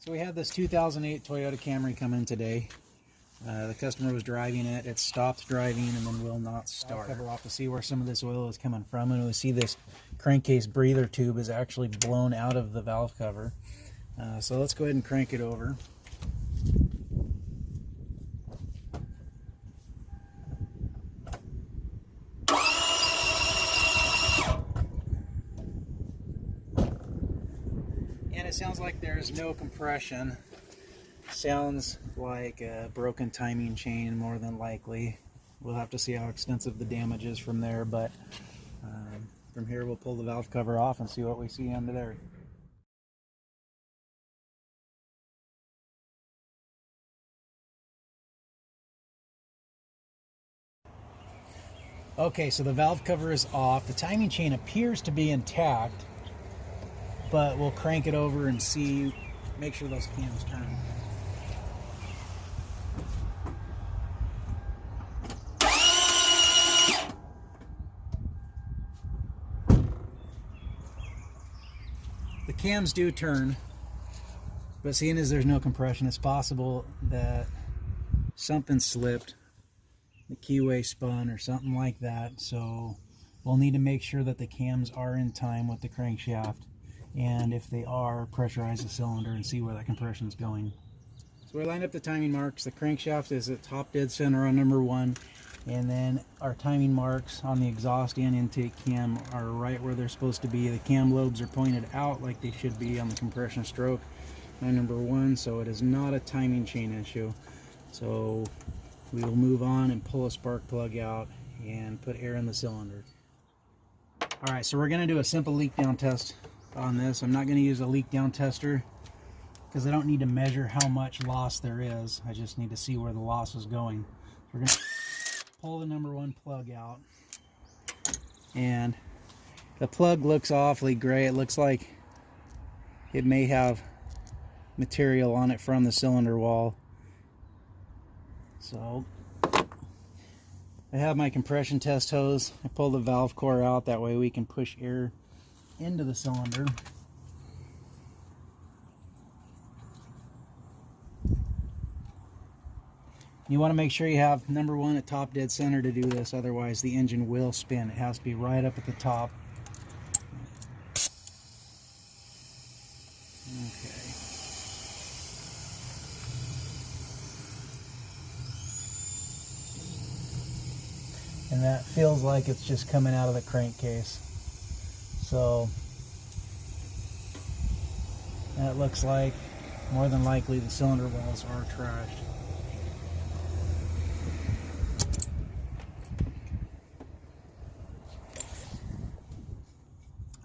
So we had this 2008 Toyota Camry come in today. The customer was driving it. It stopped driving and then will not start. I'll cover off to see where some of this oil is coming from, and we see this crankcase breather tube is actually blown out of the valve cover. So let's go ahead and crank it over. And it sounds like there's no compression. Sounds like a broken timing chain, more than likely. We'll have to see how extensive the damage is from there, but from here we'll pull the valve cover off and see what we see under there. Okay, so the valve cover is off. The timing chain appears to be intact, but we'll crank it over and see, make sure those cams turn. The cams do turn, but seeing as there's no compression, it's possible that something slipped, the keyway spun or something like that. So we'll need to make sure that the cams are in time with the crankshaft, and if they are, pressurize the cylinder and see where that compression is going. So we lined up the timing marks. The crankshaft is at top dead center on number 1, and then our timing marks on the exhaust and intake cam are right where they're supposed to be. The cam lobes are pointed out like they should be on the compression stroke on number 1, so it is not a timing chain issue. So we will move on and pull a spark plug out and put air in the cylinder. Alright, so we're going to do a simple leak down test on this. I'm not going to use a leak down tester because I don't need to measure how much loss there is. I just need to see where the loss is going. So we're going to pull the number 1 plug out, and the plug looks awfully gray. It looks like it may have material on it from the cylinder wall. So I have my compression test hose. I pull the valve core out, that way we can push air into the cylinder. You want to make sure you have number 1 at top dead center to do this, otherwise the engine will spin. It has to be right up at the top. Okay. And that feels like it's just coming out of the crankcase. So that looks like, more than likely, the cylinder walls are trashed.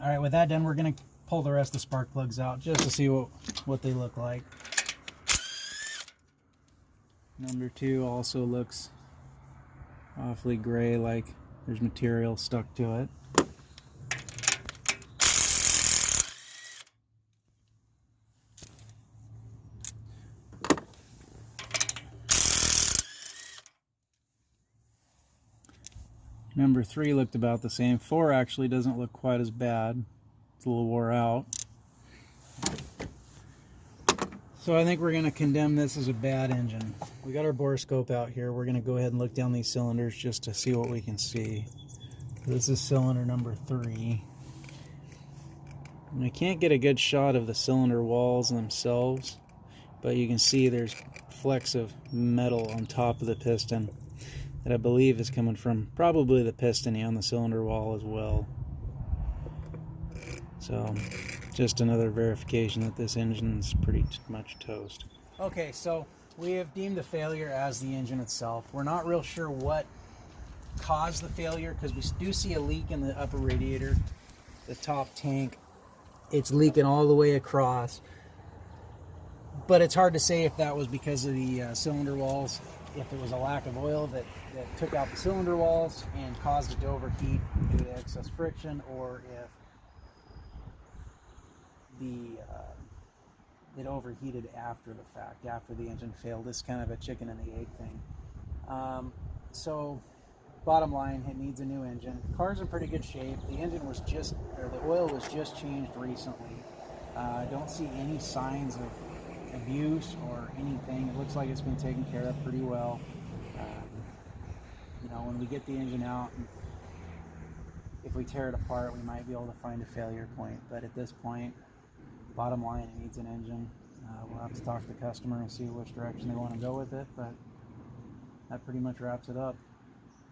Alright, with that done, we're going to pull the rest of the spark plugs out just to see what they look like. Number 2 also looks awfully gray, like there's material stuck to it. Number 3 looked about the same. 4 actually doesn't look quite as bad. It's a little wore out. So I think we're going to condemn this as a bad engine. We got our borescope out here. We're going to go ahead and look down these cylinders just to see what we can see. This is cylinder number 3. And I can't get a good shot of the cylinder walls themselves, but you can see there's flecks of metal on top of the piston that I believe is coming from probably the piston on the cylinder wall as well. So just another verification that this engine's pretty much toast. Okay, so we have deemed the failure as the engine itself. We're not real sure what caused the failure, because we do see a leak in the upper radiator, the top tank. It's leaking all the way across, but it's hard to say if that was because of the cylinder walls, if it was a lack of oil that took out the cylinder walls and caused it to overheat due to excess friction, or if it overheated after the fact, after the engine failed. It's kind of a chicken and the egg thing. So bottom line, it needs a new engine. Car's in pretty good shape. The engine was the oil was just changed recently. I don't see any signs of abuse or anything. It looks like it's been taken care of pretty well. You know, when we get the engine out, if we tear it apart, we might be able to find a failure point. But at this point, bottom line, it needs an engine. We'll have to talk to the customer and see which direction they want to go with it. But that pretty much wraps it up.